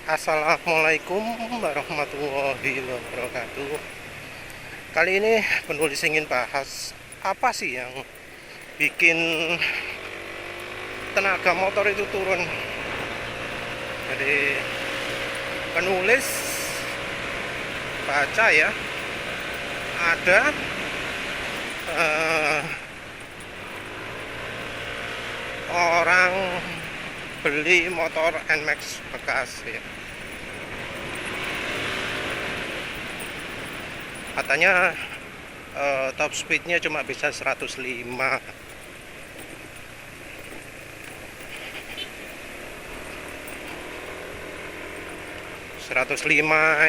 Assalamualaikum warahmatullahi wabarakatuh. Kali ini penulis ingin bahas apa sih yang bikin tenaga motor itu turun. Jadi penulis baca ya, ada orang beli motor NMAX bekas ya. Katanya top speednya cuma bisa 105.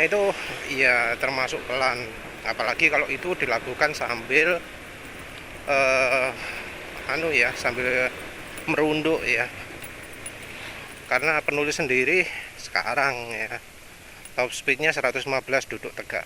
Itu ya termasuk pelan, apalagi kalau itu dilakukan sambil sambil merunduk ya. Karena penulis sendiri sekarang ya top speednya 115 duduk tegak.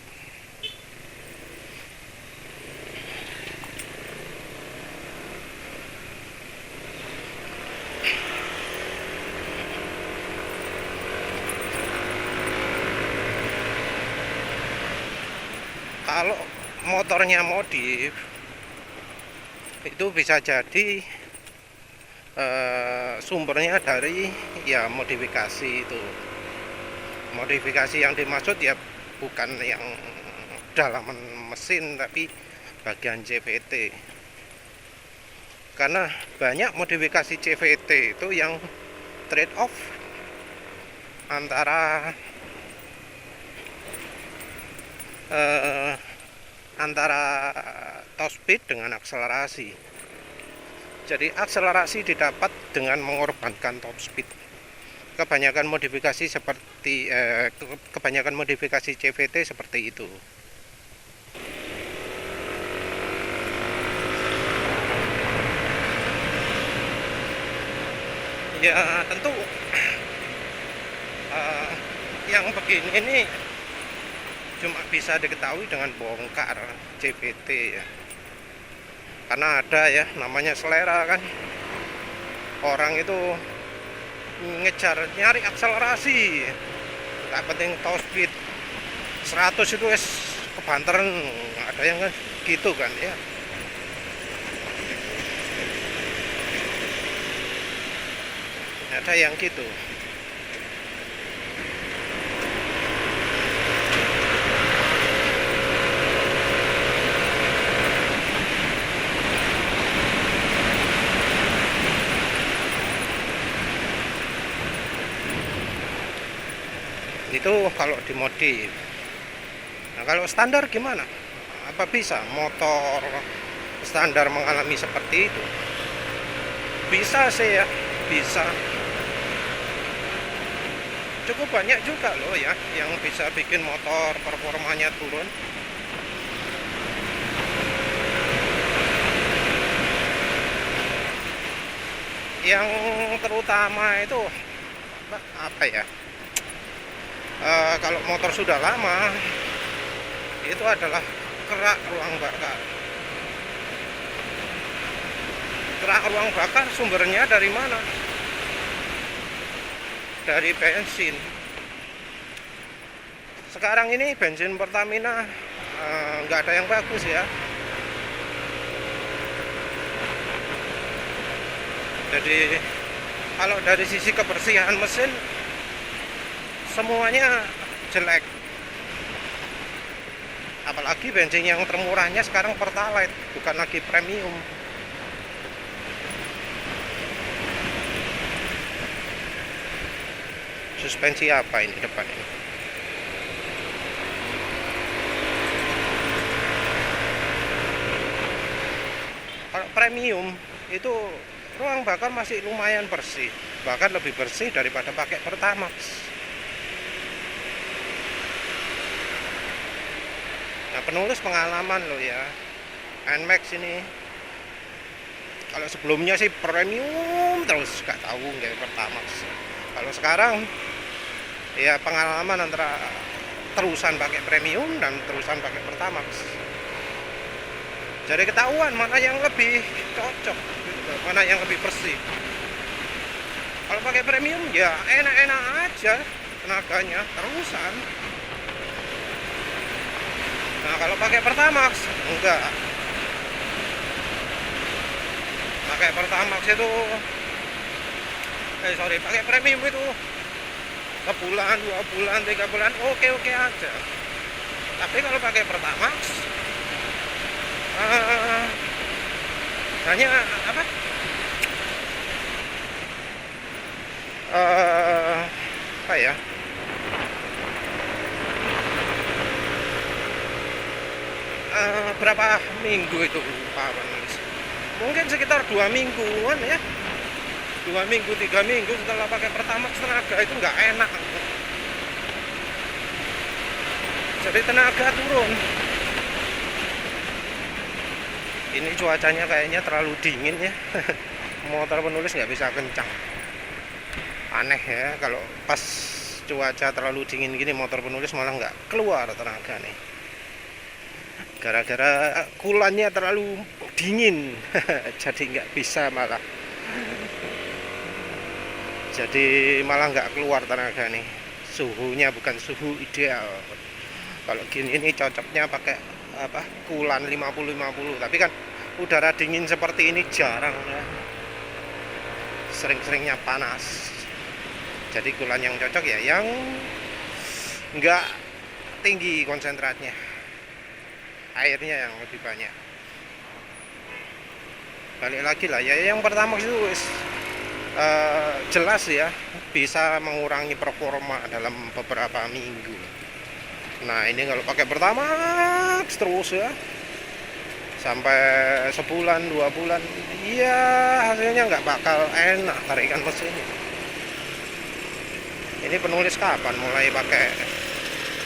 Kalau motornya modif itu bisa jadi sumbernya dari ya modifikasi itu. Modifikasi yang dimaksud ya bukan yang dalaman mesin, tapi bagian CVT. Karena banyak modifikasi CVT itu yang trade off antara top speed dengan akselerasi. Jadi akselerasi didapat dengan mengorbankan top speed. Kebanyakan modifikasi CVT seperti itu. Ya tentu yang begini ini cuma bisa diketahui dengan bongkar CVT ya. Karena ada ya namanya selera kan. Orang itu nyari akselerasi, nggak penting top speed 100 itu kebanteran, ada yang kan gitu kan ya. Ada yang gitu. Itu kalau dimodif. Nah, kalau standar gimana? Apa bisa motor standar mengalami seperti itu? Bisa sih ya, bisa. Cukup banyak juga loh ya yang bisa bikin motor performanya turun. Yang terutama itu apa ya? Kalau motor sudah lama itu adalah kerak ruang bakar. Kerak ruang bakar sumbernya dari mana? Dari bensin. Sekarang ini bensin Pertamina nggak ada yang bagus ya. Jadi kalau dari sisi kebersihan mesin semuanya jelek. Apalagi bensin yang termurahnya sekarang Pertalite, bukan lagi premium. Suspensi apa ini depan ini? Kalau premium itu ruang bakar masih lumayan bersih, bahkan lebih bersih daripada pakai Pertamax. Nah, penulis pengalaman loh ya, NMAX ini. Kalau sebelumnya sih premium terus, gak tahu nggak Pertamax. Kalau sekarang ya pengalaman antara terusan pakai premium dan terusan pakai Pertamax. Jadi ketahuan mana yang lebih cocok, gitu, mana yang lebih bersih. Kalau pakai premium ya enak-enak aja, tenaganya terusan. Nah kalau pakai Pertamax enggak, pakai Pertamax itu pakai premium itu sebulan, 2 bulan, 3 bulan oke aja. Tapi kalau pakai Pertamax hanya apa apa ya, berapa minggu itu lupa penulis, mungkin sekitar 2 mingguan ya, 2 minggu 3 minggu setelah pakai Pertamax tenaga itu nggak enak, jadi tenaga turun. Ini cuacanya kayaknya terlalu dingin ya. Motor penulis nggak bisa kencang, aneh ya, kalau pas cuaca terlalu dingin gini motor penulis malah nggak keluar tenaga nih, gara-gara kulannya terlalu dingin. Jadi nggak bisa, malah nggak keluar tenaga nih, suhunya bukan suhu ideal. Kalau gini ini cocoknya pakai apa, kulan 50-50, tapi kan udara dingin seperti ini jarang ya, sering-seringnya panas. Jadi kulan yang cocok ya yang nggak tinggi konsentratnya, airnya yang lebih banyak. Balik lagi lah ya, yang pertama itu jelas ya bisa mengurangi performa dalam beberapa minggu. Nah ini kalau pakai Pertamax terus ya sampai sebulan 2 bulan, iya hasilnya nggak bakal enak tarikan mesin. Ini penulis kapan mulai pakai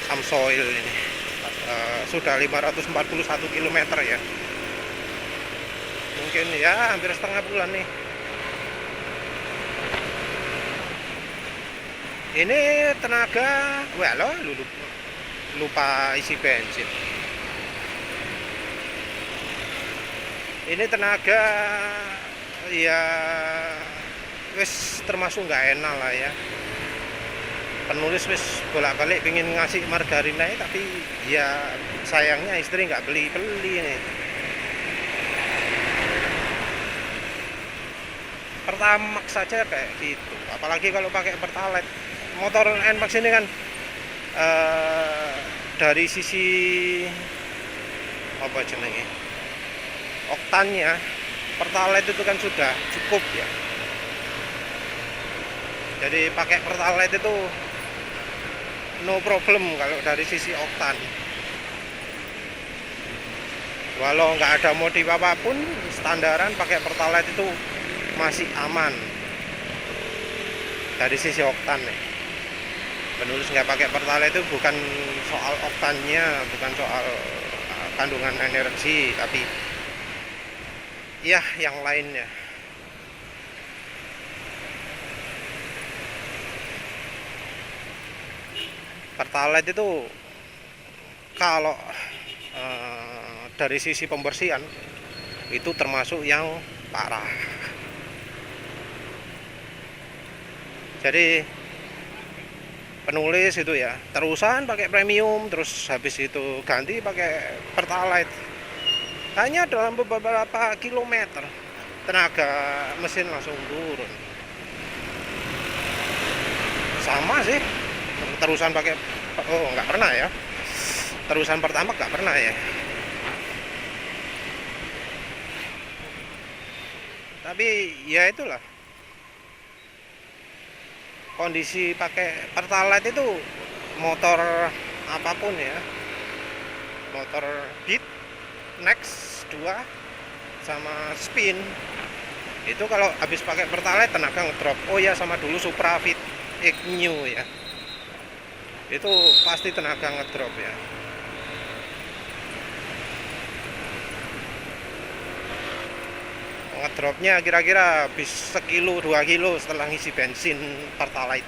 Amsoil ini? Sudah 541 km ya, mungkin ya hampir setengah bulan nih. Ini tenaga, lupa isi bensin. Ini tenaga ya wis termasuk nggak enak lah ya. Penulis wis bolak-balik pengen ngasih margarin naik, tapi ya sayangnya istri nggak beli nih. Pertamax saja kayak gitu, apalagi kalau pakai Pertalite. Motor NMAX ini kan dari sisi apa jenenge, oktannya Pertalite itu kan sudah cukup ya. Jadi pakai Pertalite itu no problem kalau dari sisi oktan. Walau nggak ada modif apapun, standaran pakai Pertalite itu masih aman dari sisi oktan nih. Penulis nggak pakai Pertalite itu bukan soal oktannya, bukan soal kandungan energi, tapi ya yang lainnya. Pertalite itu kalau dari sisi pembersihan itu termasuk yang parah. Jadi penulis itu ya terusan pakai premium, terus habis itu ganti pakai Pertalite, hanya dalam beberapa kilometer tenaga mesin langsung turun. Sama sih terusan pakai, nggak pernah ya, terusan pertama nggak pernah ya. Tapi ya itulah kondisi pakai Pertalite itu, motor apapun ya, motor Beat, Next 2 sama Spin itu kalau habis pakai Pertalite tenaga ngedrop. Oh ya, sama dulu Supra Fit New ya, itu pasti tenaga ngedrop ya. Ngedropnya kira-kira habis 1-2 kilo setelah ngisi bensin Pertalite.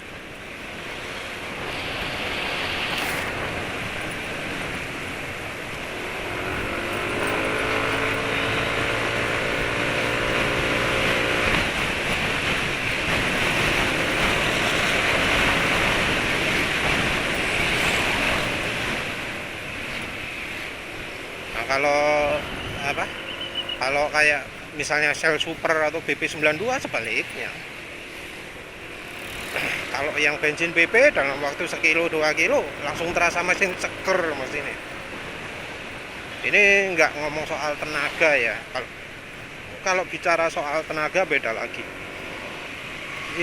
Kalau apa, kalau kayak misalnya Shell Super atau BP92 sebaliknya. Kalau yang bensin BP dalam waktu sekilo 2 kilo langsung terasa mesin seger mesin ini nggak ngomong soal tenaga ya. Kalau bicara soal tenaga beda lagi,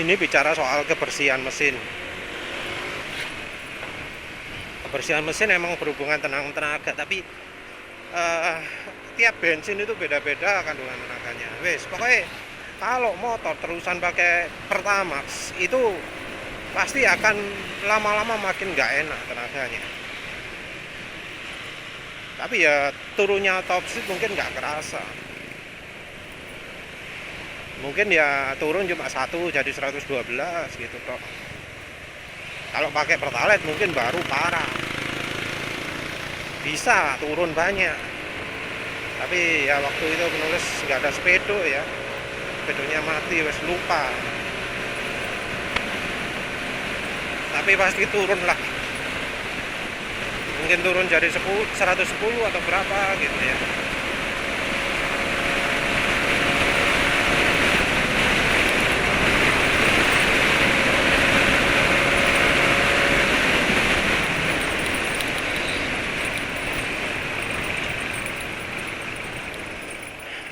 ini bicara soal kebersihan mesin. Kebersihan mesin emang berhubungan tentang tenaga, tapi tiap bensin itu beda-beda kandungan tenaganya. Wes pokoknya kalau motor terusan pakai Pertamax itu pasti akan lama-lama makin nggak enak tenaganya. Tapi ya turunnya top speed mungkin nggak kerasa, mungkin ya turun cuma 1 jadi 112 gitu toh. Kalau pakai Pertalite mungkin baru parah, bisa turun banyak. Tapi ya waktu itu penulis nggak ada sepedo ya, sepedonya mati wes lupa. Tapi pasti turun lah, mungkin turun jadi 110 atau berapa gitu ya.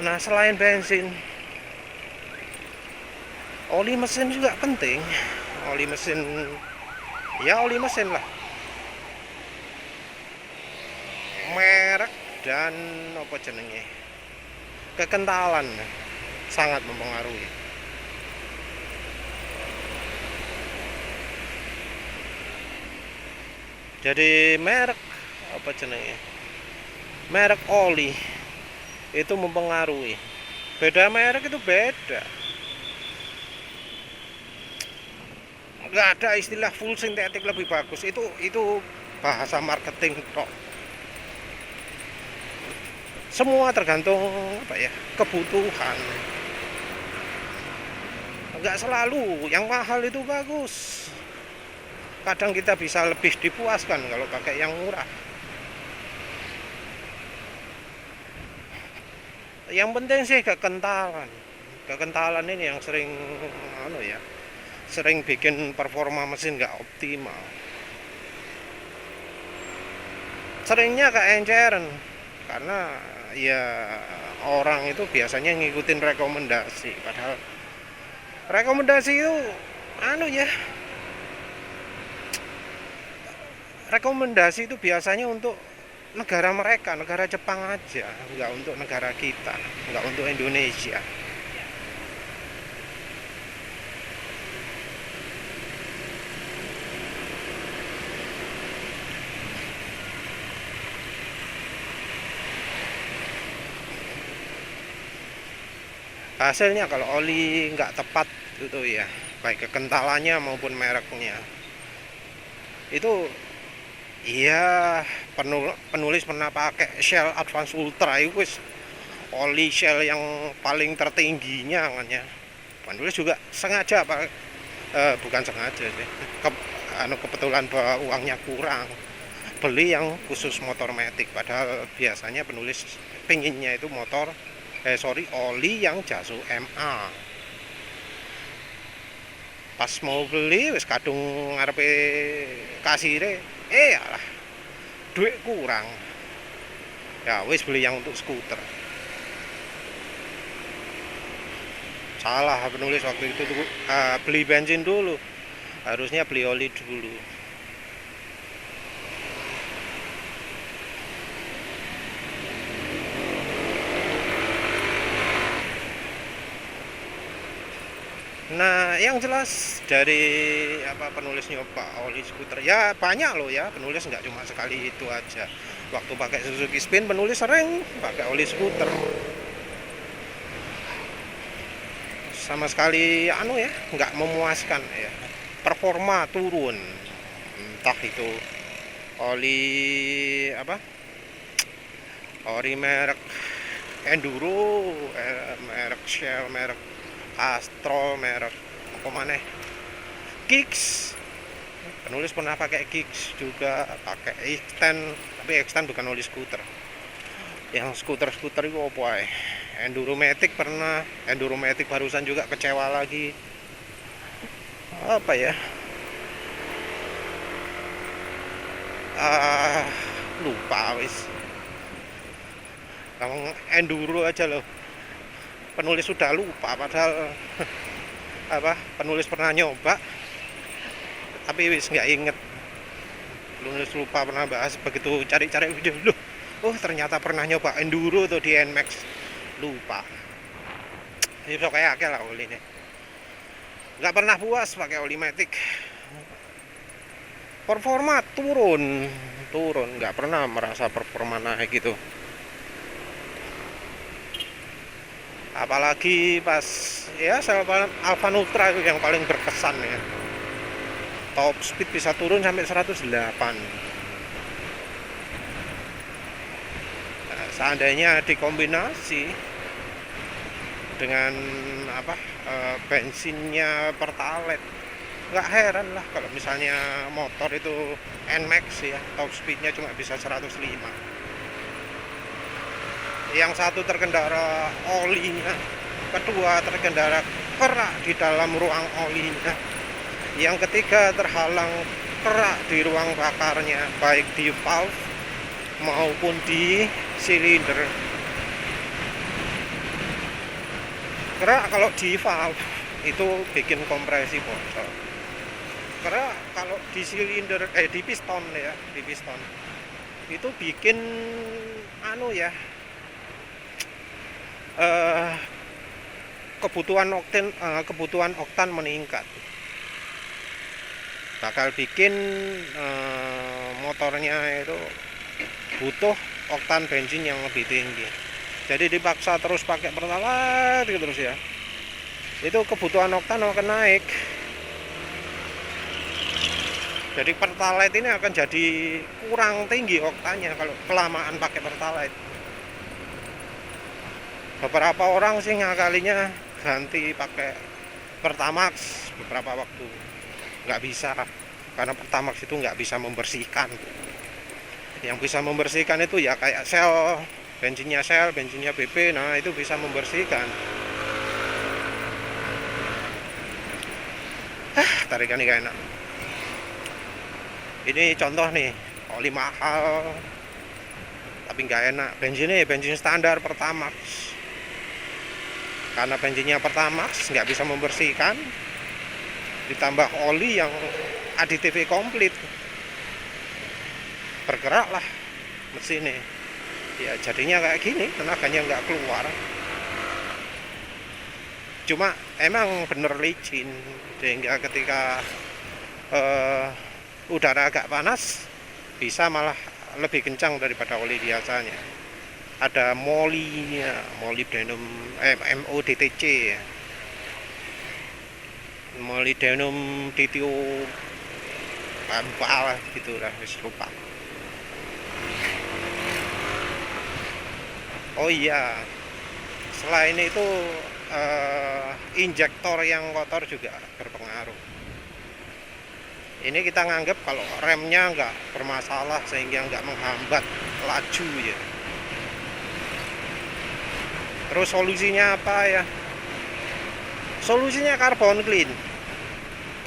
Nah selain bensin, oli mesin juga penting. Oli mesin, ya oli mesin lah, merek dan apa jenenge, kekentalan sangat mempengaruhi. Jadi merek apa jenenge, merek oli itu mempengaruhi. Beda merek itu beda. Nggak ada istilah full sintetik lebih bagus, itu bahasa marketing kok. Semua tergantung apa ya, kebutuhan. Nggak selalu yang mahal itu bagus. Kadang kita bisa lebih dipuaskan kalau pakai yang murah. Yang penting sih kekentalan ini yang sering sering bikin performa mesin nggak optimal. Seringnya keenceran karena ya orang itu biasanya ngikutin rekomendasi, padahal rekomendasi itu rekomendasi itu biasanya untuk negara mereka, negara Jepang aja, nggak untuk negara kita, nggak untuk Indonesia. Hasilnya kalau oli nggak tepat itu ya, baik kekentalannya maupun mereknya, itu iya, penulis pernah pakai Shell Advance Ultra itu oli Shell yang paling tertingginya kan ya. Penulis juga sengaja bukan sengaja sih, kebetulan bahwa uangnya kurang, beli yang khusus motor matic, padahal biasanya penulis pinginnya itu oli yang Jaso MA. Pas mau beli wis kadung ngarepe kasire, alah duit kurang, ya wis beli yang untuk skuter. Salah penulis waktu itu beli bensin dulu, harusnya beli oli dulu. Nah, yang jelas dari penulis nyoba oli skuter ya banyak loh ya, penulis nggak cuma sekali itu aja. Waktu pakai Suzuki Spin penulis sering pakai oli skuter. Sama sekali nggak memuaskan ya. Performa turun. Entah itu oli oli merek Enduro, merek Shell, merek Astro, merek apa mana, Kicks. Penulis pernah pakai Kicks juga, pakai Extend, tapi Extend bukan oli skuter. Yang skuter-skuter itu apa ya? Enduromatic pernah, Enduromatic barusan juga kecewa lagi. Apa ya? Ah, lupa wis. Kamu enduro aja loh. Penulis sudah lupa padahal apa? Penulis pernah nyoba tapi wis nggak inget. Penulis lupa pernah bahas, begitu cari-cari video loh. Oh, ternyata pernah nyoba enduro tuh di NMAX. Lupa. Ini kayak lah oli ini. Nggak pernah puas pakai oli matic. Performa turun, nggak pernah merasa performa naik gitu. Apalagi pas ya Alfa Nutra itu yang paling berkesan ya. Top speed bisa turun sampai 108. Nah, seandainya dikombinasi dengan apa bensinnya Pertalite, nggak heran lah kalau misalnya motor itu NMAX ya, top speednya cuma bisa 105. Yang satu terkendara olinya, kedua terkendara kerak di dalam ruang olinya, yang ketiga terhalang kerak di ruang bakarnya, baik di valve maupun di silinder. Kerak kalau di valve itu bikin kompresi bocor. Kerak kalau di silinder di piston ya, di piston itu bikin kebutuhan oktan meningkat, bakal bikin motornya itu butuh oktan bensin yang lebih tinggi. Jadi dipaksa terus pakai Pertalite terus ya, itu kebutuhan oktan akan naik. Jadi Pertalite ini akan jadi kurang tinggi oktannya kalau kelamaan pakai Pertalite. Beberapa orang sih ngakalinya ganti pakai Pertamax beberapa waktu, nggak bisa, karena Pertamax itu nggak bisa membersihkan. Yang bisa membersihkan itu ya kayak Shell, bensinnya BP, nah itu bisa membersihkan. Tarikan ini enak. Ini contoh nih, oli mahal tapi nggak enak. Bensin standar Pertamax, karena bensinnya Pertamax nggak bisa membersihkan, ditambah oli yang aditif komplit, bergeraklah mesinnya. Ya jadinya kayak gini, tenaganya nggak keluar. Cuma emang bener licin, sehingga ketika udara agak panas bisa malah lebih kencang daripada oli biasanya. Ada molybdenum MODTC ya, molybdenum DTO apa gitu lah, lupa. Oh iya, selain itu injektor yang kotor juga berpengaruh. Ini kita nganggap kalau remnya nggak bermasalah sehingga nggak menghambat laju ya. Terus solusinya apa ya? Solusinya karbon clean.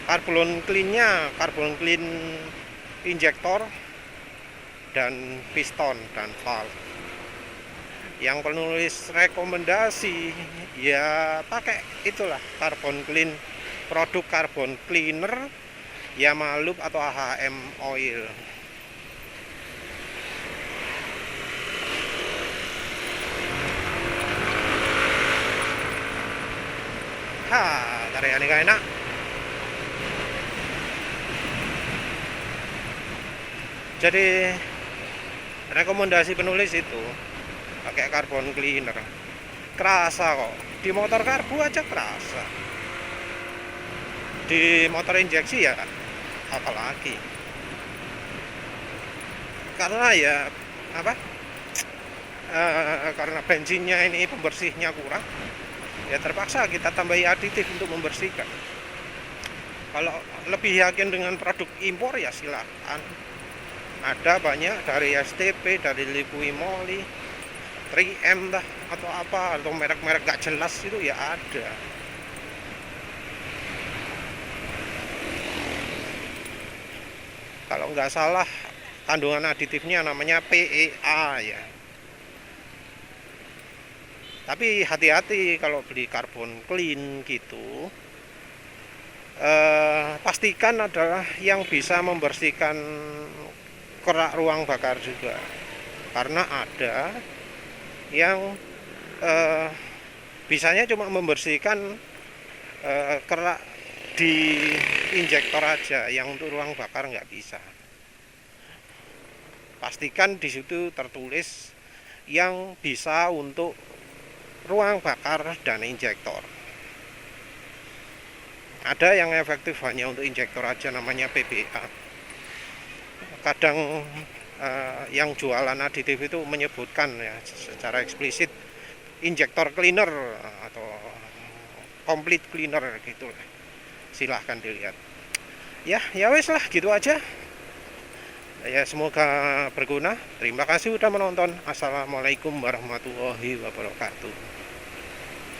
Karbon clean injektor dan piston dan valve. Yang penulis rekomendasi ya pakai itulah karbon clean, produk karbon cleaner Yamalube atau AHM oil. Tarian ini enak. Jadi rekomendasi penulis itu pakai karbon cleaner. Kerasa kok, di motor karbu aja kerasa, di motor injeksi ya apalagi, karena ya karena bensinnya ini pembersihnya kurang, ya terpaksa kita tambahi aditif untuk membersihkan. Kalau lebih yakin dengan produk impor ya silakan, ada banyak dari STP, dari Liqui Moly, 3M dah atau apa, atau merek-merek gak jelas itu ya ada. Kalau nggak salah kandungan aditifnya namanya PEA ya. Tapi hati-hati kalau beli karbon clean gitu, pastikan adalah yang bisa membersihkan kerak ruang bakar juga, karena ada yang bisanya cuma membersihkan kerak di injektor aja, yang untuk ruang bakar nggak bisa. Pastikan di situ tertulis yang bisa untuk ruang bakar dan injektor. Ada yang efektif hanya untuk injektor aja, namanya PBA. Kadang yang jualan aditif itu menyebutkan ya secara eksplisit injektor cleaner atau complete cleaner gitu. Silahkan dilihat. Ya wes lah, gitu aja. Ya semoga berguna. Terima kasih udah menonton. Assalamualaikum warahmatullahi wabarakatuh.